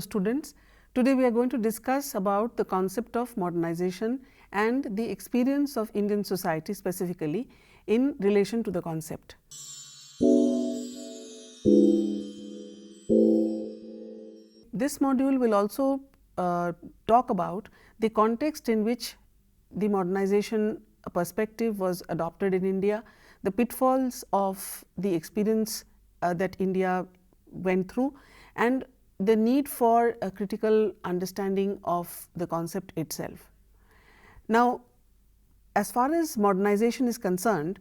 students, today we are going to discuss about the concept of modernization and the experience of Indian society specifically in relation to the concept. This module will also talk about the context in which the modernization perspective was adopted in India, the pitfalls of the experience that India went through, and the need for a critical understanding of the concept itself. Now, as far as modernization is concerned,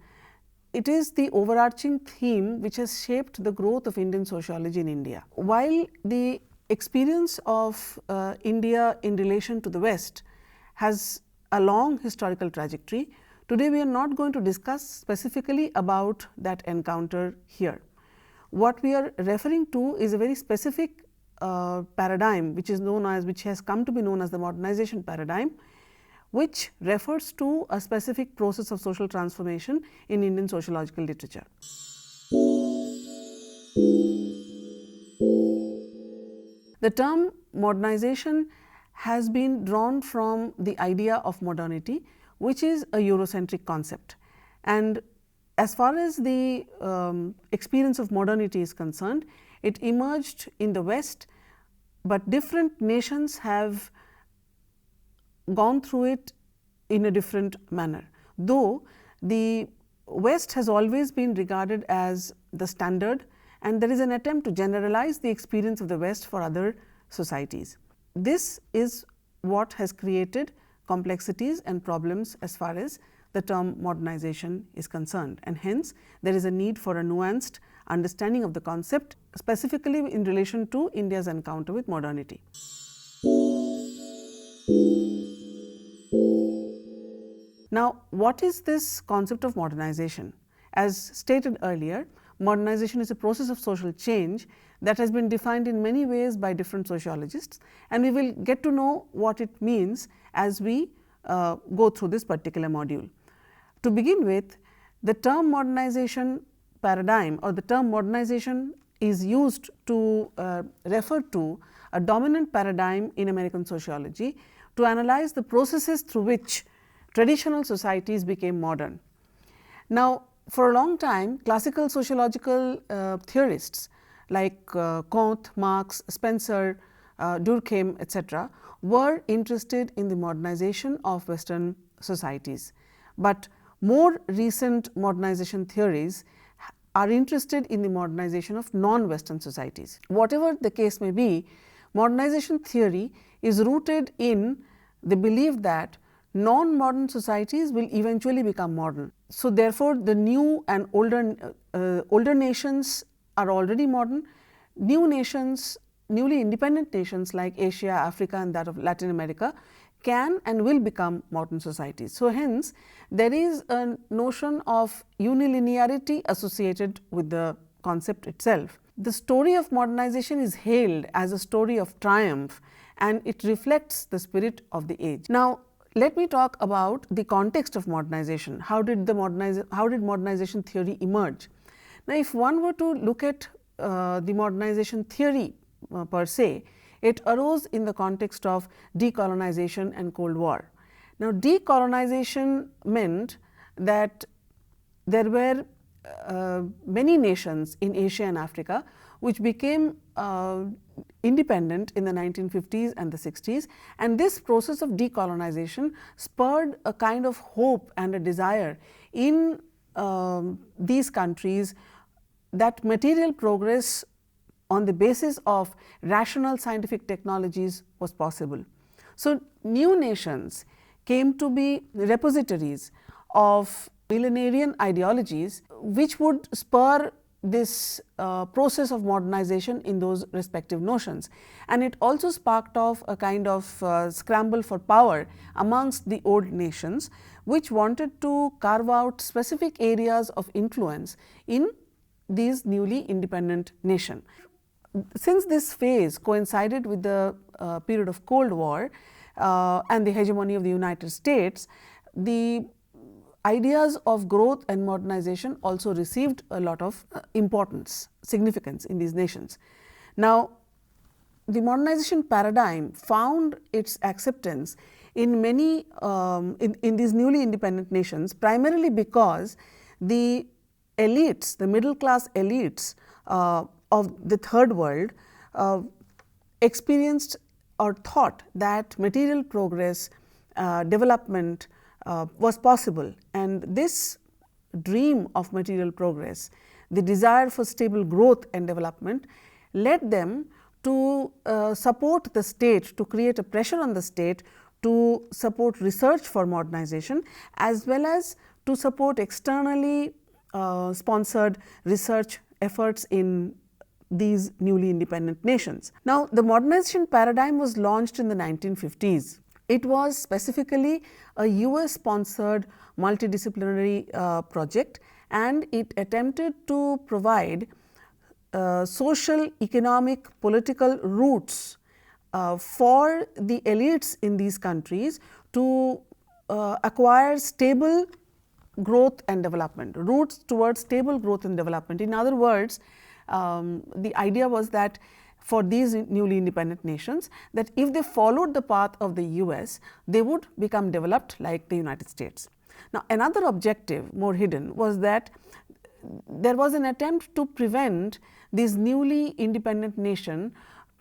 it is the overarching theme which has shaped the growth of Indian sociology in India. While the experience of India in relation to the West has a long historical trajectory, today we are not going to discuss specifically about that encounter here. What we are referring to is a very specific paradigm which has come to be known as the modernization paradigm, which refers to a specific process of social transformation in Indian sociological literature. The term modernization has been drawn from the idea of modernity, which is a Eurocentric concept. And as far as the experience of modernity is concerned, it emerged in the West, but different nations have gone through it in a different manner. Though the West has always been regarded as the standard, and there is an attempt to generalize the experience of the West for other societies. This is what has created complexities and problems as far as the term modernization is concerned, and hence there is a need for a nuanced understanding of the concept, specifically in relation to India's encounter with modernity. Now, what is this concept of modernization? As stated earlier, modernization is a process of social change that has been defined in many ways by different sociologists, and we will get to know what it means as we go through this particular module. To begin with, the term modernization paradigm or the term modernization is used to refer to a dominant paradigm in American sociology to analyze the processes through which traditional societies became modern. Now, for a long time, classical sociological theorists like Comte, Marx, Spencer, Durkheim, etc., were interested in the modernization of Western societies. But more recent modernization theories are interested in the modernization of non-Western societies. Whatever the case may be, modernization theory is rooted in the belief that non-modern societies will eventually become modern. So, therefore, the new and older nations are already modern. New nations, newly independent nations like Asia, Africa and that of Latin America can and will become modern societies. So, hence there is a notion of unilinearity associated with the concept itself. The story of modernization is hailed as a story of triumph, and it reflects the spirit of the age. Now, let me talk about the context of modernization. How did modernization theory emerge? Now, if one were to look at the modernization theory per se, it arose in the context of decolonization and Cold War. Now, decolonization meant that there were many nations in Asia and Africa which became independent in the 1950s and the 60s, and this process of decolonization spurred a kind of hope and a desire in these countries that material progress on the basis of rational scientific technologies was possible. So, new nations came to be repositories of millenarian ideologies which would spur this process of modernization in those respective notions, and it also sparked off a kind of scramble for power amongst the old nations, which wanted to carve out specific areas of influence in these newly independent nation. Since this phase coincided with the period of Cold War and the hegemony of the United States, the ideas of growth and modernization also received a lot of importance, significance in these nations. Now, the modernization paradigm found its acceptance in many in these newly independent nations, primarily because the elites, the middle class elites of the third world experienced or thought that material progress, development was possible, and this dream of material progress, the desire for stable growth and development, led them to support the state, to create a pressure on the state to support research for modernization, as well as to support externally sponsored research efforts in these newly independent nations. Now, the modernization paradigm was launched in the 1950s. It was specifically a US sponsored multidisciplinary project, and it attempted to provide social, economic, political roots for the elites in these countries to acquire stable growth and development, roots towards stable growth and development. In other words, the idea was that for these newly independent nations, that if they followed the path of the US, they would become developed like the United States. Now, another objective, more hidden, was that there was an attempt to prevent this newly independent nation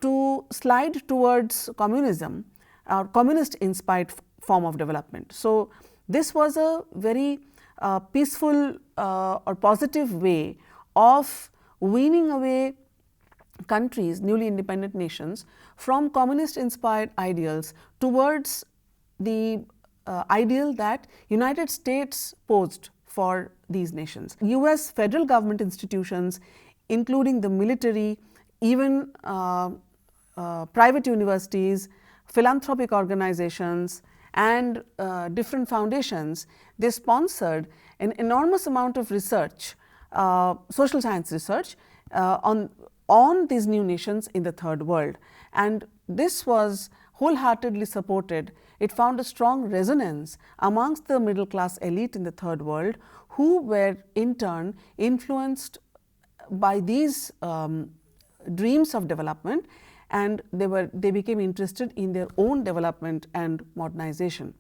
to slide towards communism or communist inspired form of development. So, this was a very peaceful or positive way of weaning away countries, newly independent nations, from communist inspired ideals towards the ideal that United States posed for these nations. US federal government institutions, including the military, even private universities, philanthropic organizations, and different foundations, they sponsored an enormous amount of research, social science research on these new nations in the third world, and this was wholeheartedly supported. It found a strong resonance amongst the middle class elite in the third world, who were in turn influenced by these dreams of development, and they became interested in their own development and modernization.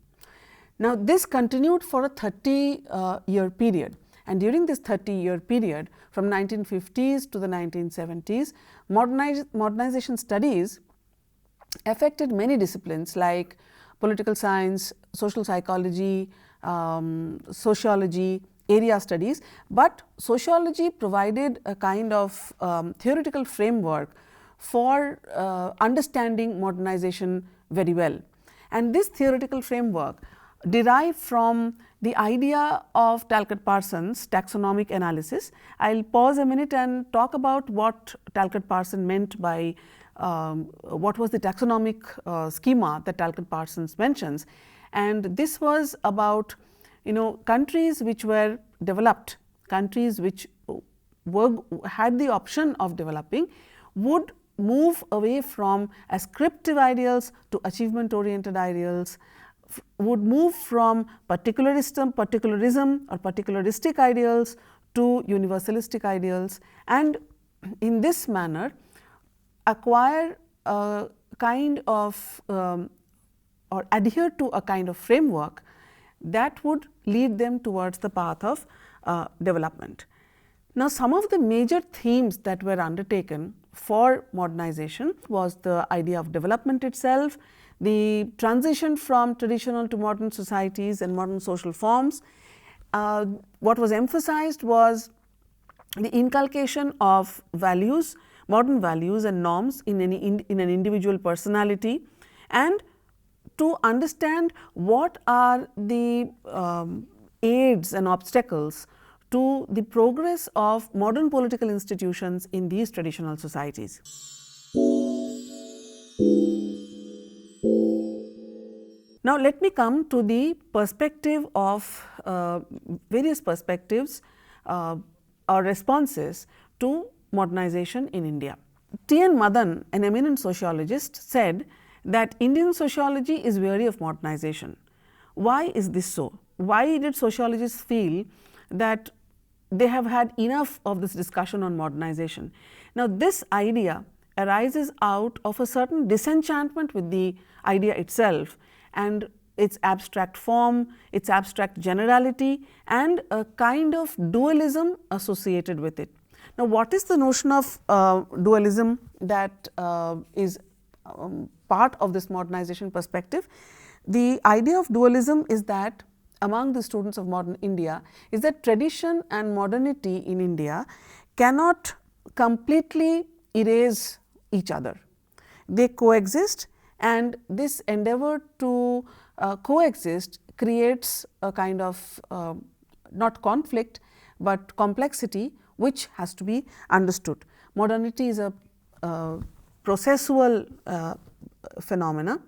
Now, this continued for a 30-year period, and during this 30-year period, from 1950s to the 1970s, modernization studies affected many disciplines like political science, social psychology, sociology, area studies, but sociology provided a kind of theoretical framework for understanding modernization very well. And this theoretical framework derived from the idea of Talcott Parsons' taxonomic analysis. I will pause a minute and talk about what Talcott Parsons meant by what was the taxonomic schema that Talcott Parsons mentions. And this was about countries which were developed, countries which had the option of developing, would move away from ascriptive ideals to achievement oriented ideals, would move from particularism or particularistic ideals to universalistic ideals, and in this manner acquire a kind of or adhere to a kind of framework that would lead them towards the path of development. Now, some of the major themes that were undertaken for modernization was the idea of development itself, the transition from traditional to modern societies and modern social forms. What was emphasized was the inculcation of values, modern values and norms in an individual personality, and to understand what are the aids and obstacles to the progress of modern political institutions in these traditional societies. Now, let me come to the perspective of various perspectives or responses to modernization in India. T. N. Madan, an eminent sociologist, said that Indian sociology is weary of modernization. Why is this so? Why did sociologists feel that they have had enough of this discussion on modernization? Now, this idea arises out of a certain disenchantment with the idea itself and its abstract form, its abstract generality, and a kind of dualism associated with it. Now, what is the notion of dualism that is part of this modernization perspective? The idea of dualism is that among the students of modern India is that tradition and modernity in India cannot completely erase each other. They coexist, and this endeavor to coexist creates a kind of not conflict, but complexity which has to be understood. Modernity is a processual phenomena,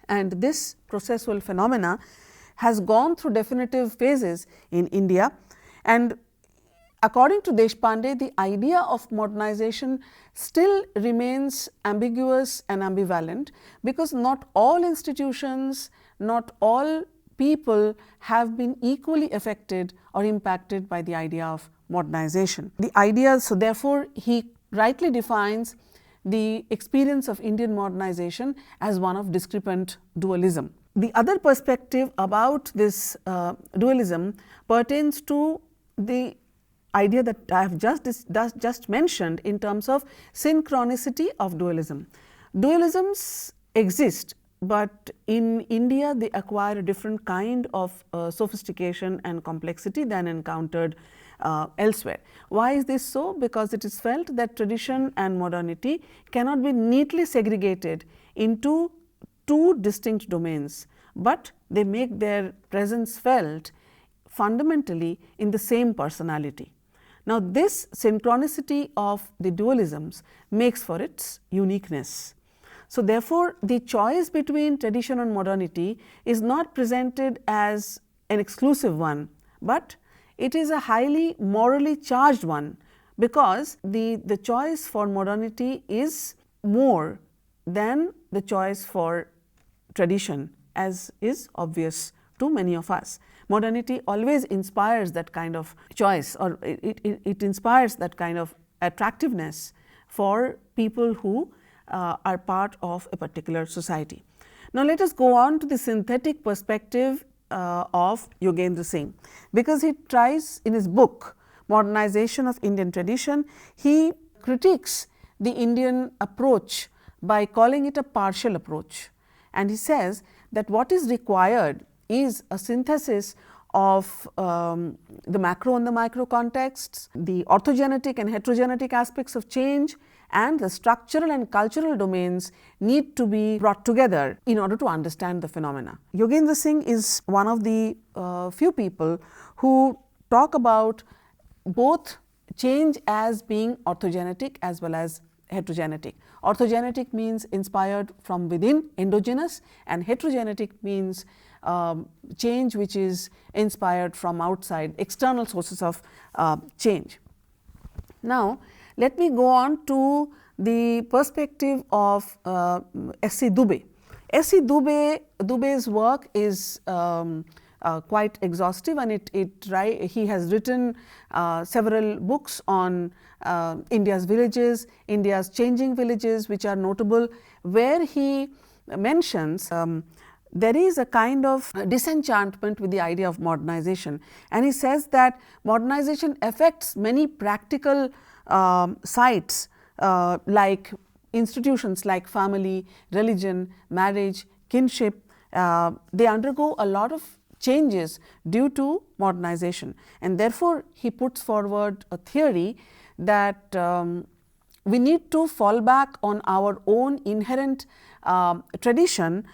and this processual phenomena has gone through definitive phases in India, and according to Deshpande, the idea of modernization still remains ambiguous and ambivalent, because not all institutions, not all people have been equally affected or impacted by the idea of modernization. The idea, so therefore, he rightly defines the experience of Indian modernization as one of discrepant dualism. The other perspective about this dualism pertains to the idea that I have just mentioned in terms of synchronicity of dualism. Dualisms exist, but in India they acquire a different kind of sophistication and complexity than encountered elsewhere. Why is this so? Because it is felt that tradition and modernity cannot be neatly segregated into two distinct domains, but they make their presence felt fundamentally in the same personality. Now, this synchronicity of the dualisms makes for its uniqueness. So, therefore, the choice between tradition and modernity is not presented as an exclusive one, but it is a highly morally charged one, because the choice for modernity is more than the choice for tradition, as is obvious to many of us. Modernity always inspires that kind of choice, or it inspires that kind of attractiveness for people who are part of a particular society. Now, let us go on to the synthetic perspective of Yogendra Singh, because he tries in his book Modernization of Indian Tradition, he critiques the Indian approach by calling it a partial approach, and he says that what is required is a synthesis of the macro and the micro contexts, the orthogenetic and heterogenetic aspects of change, and the structural and cultural domains need to be brought together in order to understand the phenomena. Yogendra Singh is one of the few people who talk about both change as being orthogenetic as well as heterogenetic. Orthogenetic means inspired from within, endogenous, and heterogenetic means change which is inspired from outside, external sources of change. Now, let me go on to the perspective of S.C. Dubey. S.C. Dubey's work is quite exhaustive, and he has written several books on India's villages, India's changing villages, which are notable, where he mentions there is a kind of disenchantment with the idea of modernization, and he says that modernization affects many practical sites like institutions like family, religion, marriage, kinship. They undergo a lot of changes due to modernization, and therefore he puts forward a theory that we need to fall back on our own inherent tradition,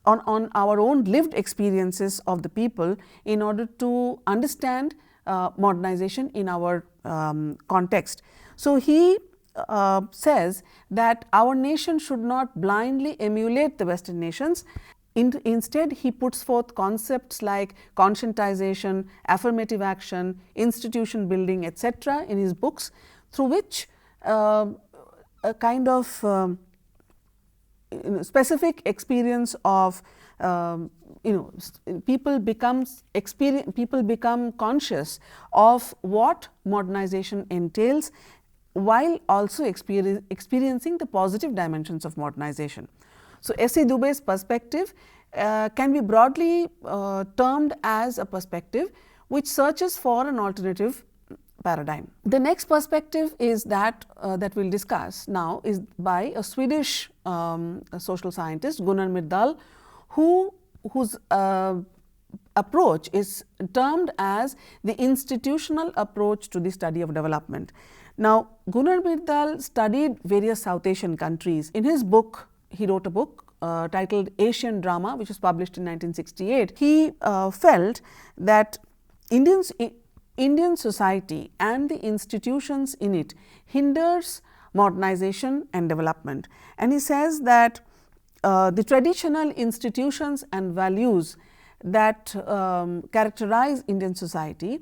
on our own lived experiences of the people in order to understand modernization in our context. So, he says that our nation should not blindly emulate the Western nations. Instead, he puts forth concepts like conscientization, affirmative action, institution building, etc. in his books, through which a kind of specific experience of people become conscious of what modernization entails, while also experiencing the positive dimensions of modernization. So, S.A. Dubey's perspective can be broadly termed as a perspective which searches for an alternative paradigm. The next perspective is that that we will discuss now is by a Swedish social scientist, Gunnar Myrdal, whose approach is termed as the institutional approach to the study of development. Now, Gunnar Myrdal studied various South Asian countries. In his book, he wrote a book titled Asian Drama, which was published in 1968. He felt that Indian society and the institutions in it hinders modernization and development. And he says that the traditional institutions and values that characterize Indian society,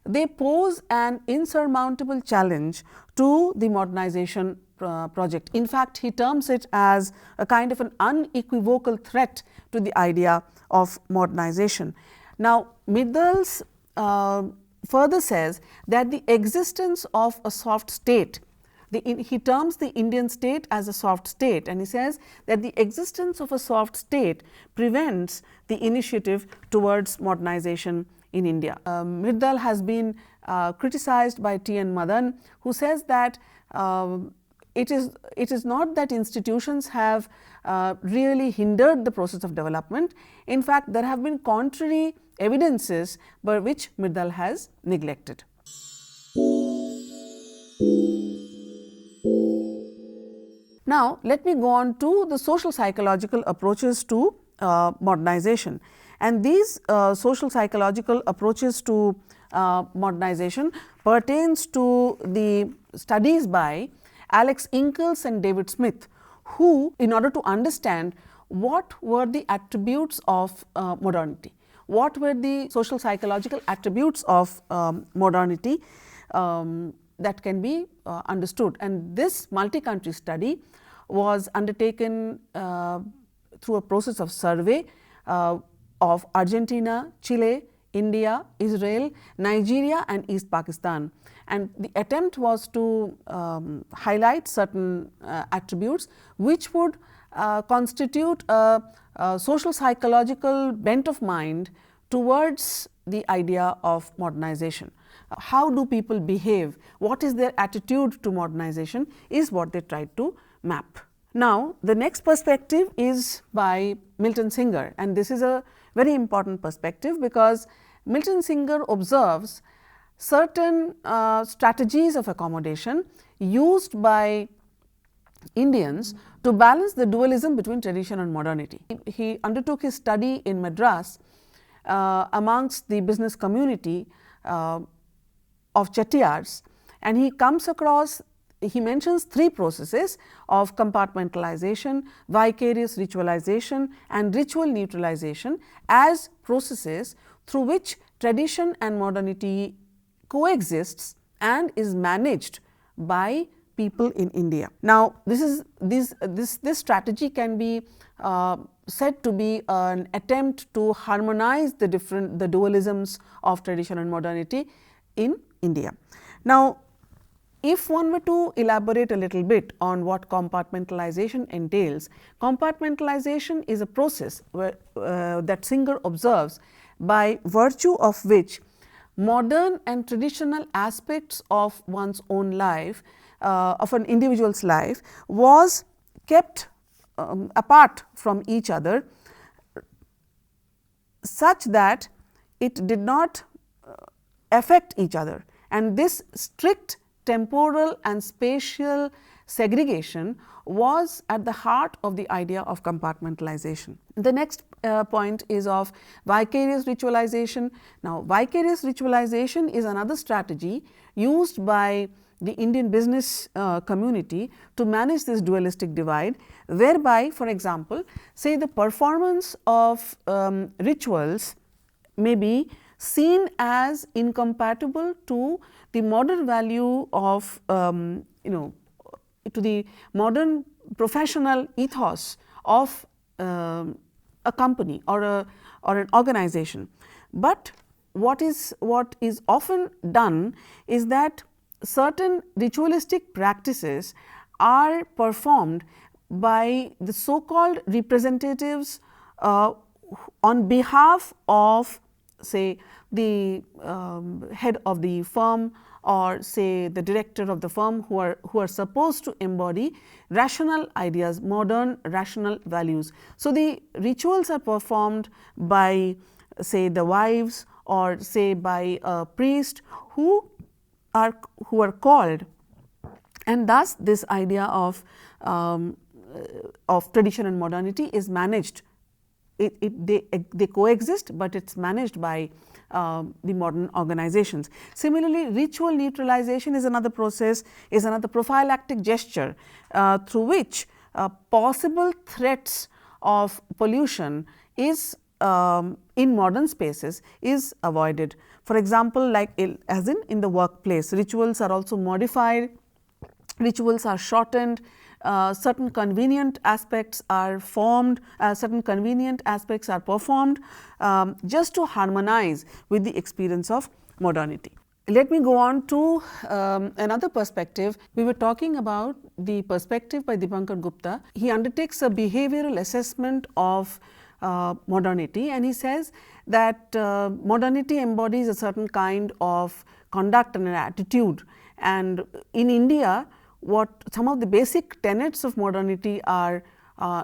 they pose an insurmountable challenge to the modernization project. In fact, he terms it as a kind of an unequivocal threat to the idea of modernization. Now, Myrdal further says that the existence of a soft state, he terms the Indian state as a soft state, and he says that the existence of a soft state prevents the initiative towards modernization in India. Myrdal has been criticized by T. N. Madan, who says that it is not that institutions have really hindered the process of development. In fact, there have been contrary evidences by which Myrdal has neglected. Now, let me go on to the social psychological approaches to modernization. And these social psychological approaches to modernization pertains to the studies by Alex Ingalls and David Smith, who, in order to understand what were the attributes of modernity, what were the social psychological attributes of modernity that can be understood. And this multi-country study was undertaken through a process of survey of Argentina, Chile, India, Israel, Nigeria and East Pakistan. And the attempt was to highlight certain attributes which would constitute a social psychological bent of mind towards the idea of modernization. How do people behave? What is their attitude to modernization is what they tried to map. Now, the next perspective is by Milton Singer, and this is a very important perspective because Milton Singer observes certain strategies of accommodation used by Indians to balance the dualism between tradition and modernity. He undertook his study in Madras amongst the business community of Chettiars, and he comes across, he mentions three processes of compartmentalization, vicarious ritualization and ritual neutralization as processes through which tradition and modernity coexists and is managed by people in India. Now, this strategy can be said to be an attempt to harmonize the dualisms of tradition and modernity in India. Now, if one were to elaborate a little bit on what compartmentalization entails, compartmentalization is a process that Singer observes by virtue of which modern and traditional aspects of one's own life, of an individual's life, was kept apart from each other such that it did not affect each other. And this strict temporal and spatial segregation was at the heart of the idea of compartmentalization. The next point is of vicarious ritualization. Now, vicarious ritualization is another strategy used by the Indian business community to manage this dualistic divide, whereby, for example, say the performance of rituals may be seen as incompatible to the modern value of to the modern professional ethos of a company or an organization. But what is often done is that certain ritualistic practices are performed by the so called representatives on behalf of, say, the head of the firm, or say the director of the firm, who are supposed to embody rational ideas, modern rational values. So, the rituals are performed by, say, the wives, or say by a priest who are called, and thus this idea of tradition and modernity is managed. They coexist, but it is managed by the modern organizations. Similarly, ritual neutralization is another process, is another prophylactic gesture through which possible threats of pollution is in modern spaces is avoided. For example, like as in the workplace, rituals are also modified, rituals are shortened, certain convenient aspects are formed, certain convenient aspects are performed just to harmonize with the experience of modernity. Let me go on to another perspective. We were talking about the perspective by Dipankar Gupta. He undertakes a behavioral assessment of modernity, and he says that modernity embodies a certain kind of conduct and an attitude, and in India what some of the basic tenets of modernity are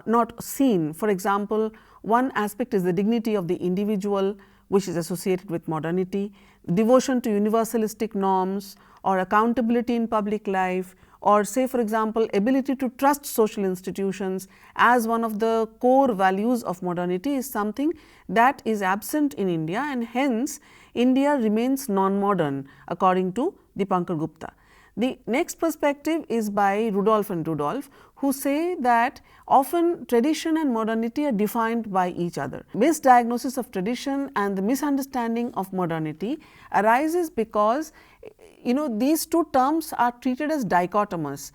not seen. For example, one aspect is the dignity of the individual, which is associated with modernity, devotion to universalistic norms, or accountability in public life, or say for example, ability to trust social institutions as one of the core values of modernity is something that is absent in India, and hence India remains non-modern according to Dipankar Gupta. The next perspective is by Rudolph and Rudolph, who say that often tradition and modernity are defined by each other. Misdiagnosis of tradition and the misunderstanding of modernity arises because these two terms are treated as dichotomous.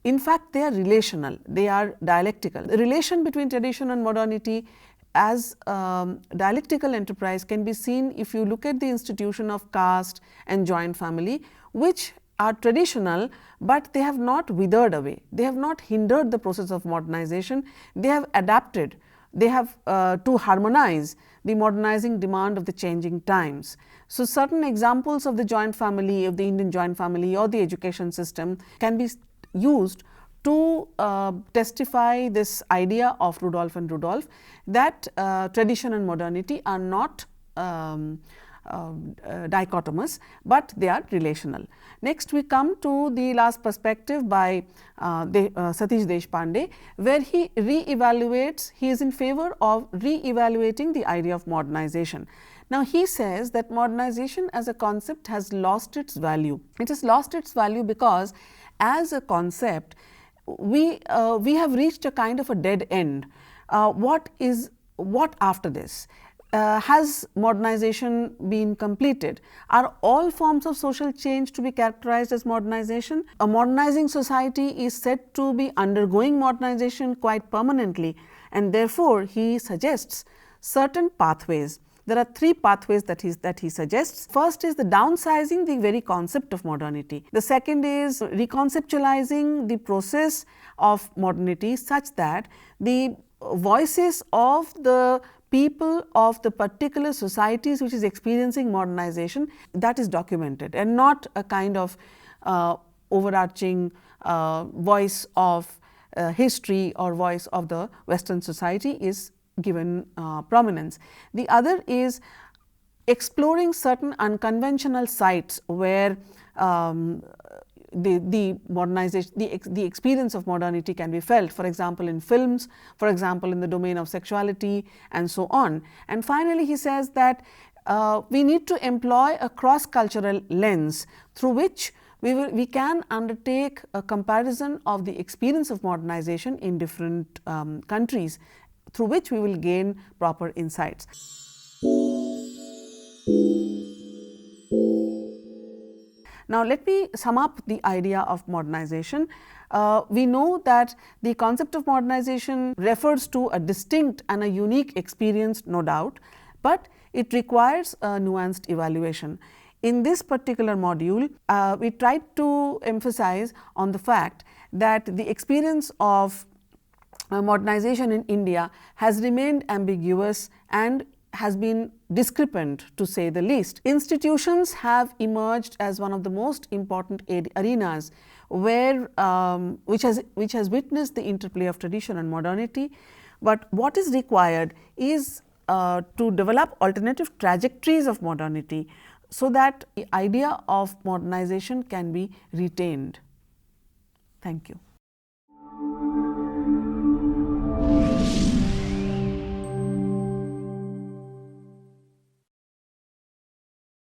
In fact, they are relational, they are dialectical. The relation between tradition and modernity as dialectical enterprise can be seen if you look at the institution of caste and joint family, which are traditional, but they have not withered away. They have not hindered the process of modernization. They have adapted. They have to harmonize the modernizing demand of the changing times. So, certain examples of the joint family, of the Indian joint family or the education system can be used to testify this idea of Rudolph and Rudolph, that tradition and modernity are not dichotomous, but they are relational. Next, we come to the last perspective by Satish Deshpande, where he re-evaluates, he is in favor of re-evaluating the idea of modernization. Now, he says that modernization as a concept has lost its value. It has lost its value because as a concept, we have reached a kind of a dead end. What after this? Has modernization been completed? Are all forms of social change to be characterized as modernization? A modernizing society is said to be undergoing modernization quite permanently, and therefore, he suggests certain pathways. There are three pathways that he suggests. First is the downsizing the very concept of modernity. The second is reconceptualizing the process of modernity such that the voices of the people of the particular societies which is experiencing modernization, that is documented, and not a kind of overarching voice of history or voice of the Western society is given prominence. The other is exploring certain unconventional sites where the modernization, the experience of modernity can be felt, for example, in films, for example, in the domain of sexuality and so on. And finally, he says that we need to employ a cross-cultural lens through which we can undertake a comparison of the experience of modernization in different countries, through which we will gain proper insights. Now, let me sum up the idea of modernization. We know that the concept of modernization refers to a distinct and a unique experience, no doubt, but it requires a nuanced evaluation. in this particular module, we tried to emphasize on the fact that the experience of modernization in India has remained ambiguous and has been discrepant, to say the least. Institutions have emerged as one of the most important arenas where which has witnessed the interplay of tradition and modernity, but what is required is to develop alternative trajectories of modernity, so that the idea of modernization can be retained. Thank you.